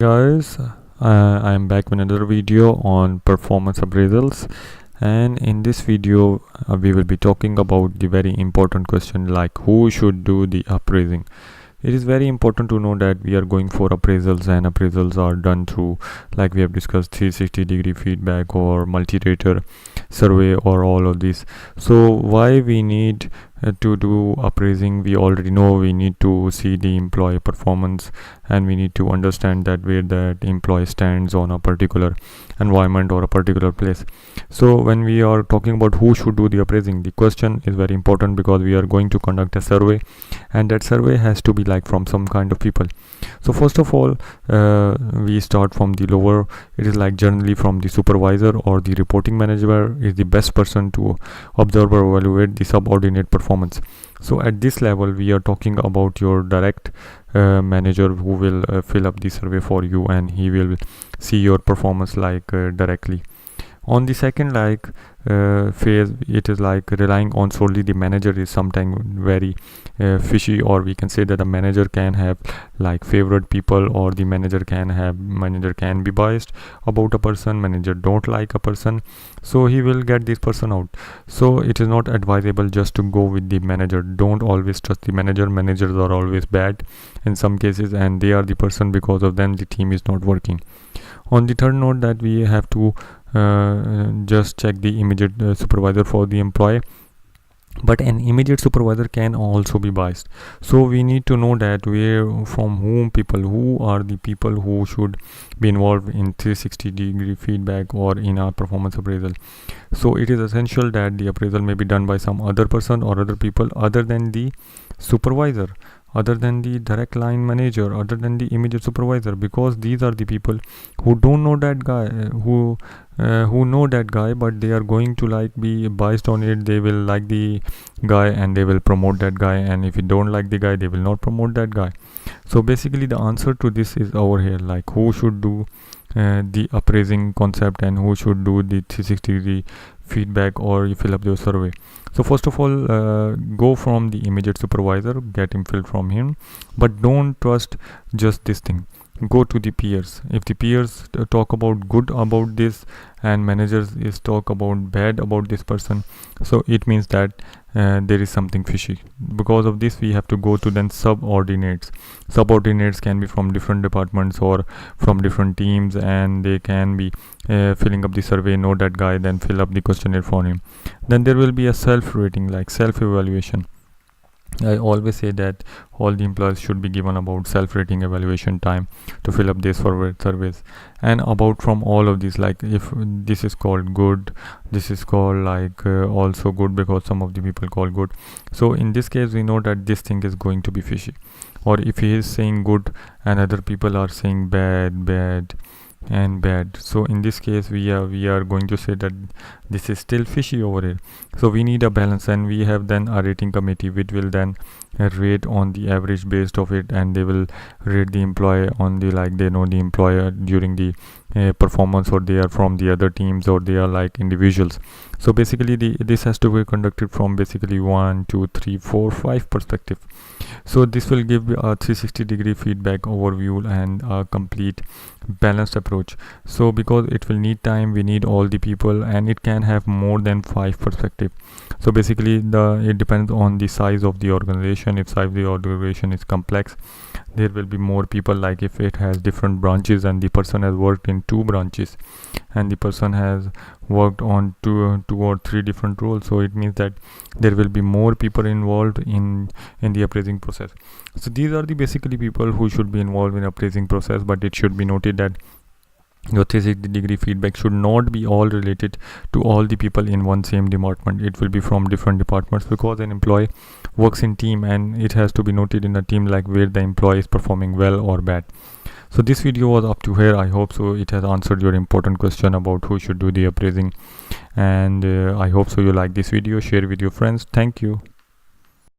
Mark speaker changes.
Speaker 1: Guys, I am back with another video on performance appraisals, and in this video we will be talking about the very important question like who should do the appraising. It is very important to know that we are going for appraisals, and appraisals are done through, like we have discussed, 360-degree feedback or multi-rater survey or all of this. So why we need to do appraising? We already know we need to see the employee performance, and we need to understand that where that employee stands on a particular environment or a particular place. So when we are talking about who should do the appraising, the question is very important because we are going to conduct a survey, and that survey has to be like from some kind of people. So first of all, we start from the lower. It is like generally from the supervisor or the reporting manager is the best person to observe or evaluate the subordinate performance. So at this level we are talking about your direct manager who will fill up the survey for you, and he will see your performance like directly. On the second phase, it is like relying on solely the manager is sometimes very fishy, or we can say that a manager can have like favorite people, or the manager can be biased about a person. Manager don't like a person, so he will get this person out. So it is not advisable just to go with the manager. Don't always trust the manager. Managers are always bad in some cases, and they are the person, because of them the team is not working. On the third note, that we have to just check the immediate supervisor for the employee, but an immediate supervisor can also be biased. So we need to know that who are the people who should be involved in 360-degree feedback or in a performance appraisal. So it is essential that the appraisal may be done by some other person or other people other than the supervisor, other than the direct line manager, other than the immediate supervisor, because these are the people who don't know that guy, who know that guy, but they are going to be biased on it. They will like the guy and they will promote that guy, and if you don't like the guy, they will not promote that guy. So basically the answer to this is over here, like who should do the appraising concept and who should do the 360-degree feedback or you fill up your survey. So first of all, go from the immediate supervisor, get him filled from him, but don't trust just this thing. Go to the peers. If the peers talk about good about this and managers is talk about bad about this person, so it means that there is something fishy. Because of this, we have to go to then subordinates. Subordinates can be from different departments or from different teams, and they can be filling up the survey, know that guy, then fill up the questionnaire for him. Then there will be a self-rating, like self-evaluation. I always say that all the employees should be given about self-rating evaluation time to fill up these surveys. And about from all of these, like if this is called good, this is called also good, because some of the people call good. So in this case we know that this thing is going to be fishy. Or if he is saying good and other people are saying bad, so in this case we are going to say that this is still fishy over here. So we need a balance, and we have then a rating committee which will then rate on the average based of it, and they will rate the employee on the they know the employer during the performance, or they are from the other teams, or they are like individuals. So basically this has to be conducted from basically 1, 2, 3, 4, 5 perspective. So this will give a 360-degree feedback overview and a complete balanced approach. So because it will need time, we need all the people, and it can have more than 5 perspective. So basically it depends on the size of the organization. If size of the organization is complex, there will be more people. Like if it has different branches and the person has worked in 2 branches and the person has worked on two or 3 different roles, so it means that there will be more people involved in the appraising process. So these are the basically people who should be involved in appraising process. But it should be noted that your 360-degree feedback should not be all related to all the people in one same department. It will be from different departments, because an employee works in team, and it has to be noted in a team like where the employee is performing well or bad. So this video was up to here. I hope so it has answered your important question about who should do the appraising, and I hope so you like this video. Share with your friends. Thank you.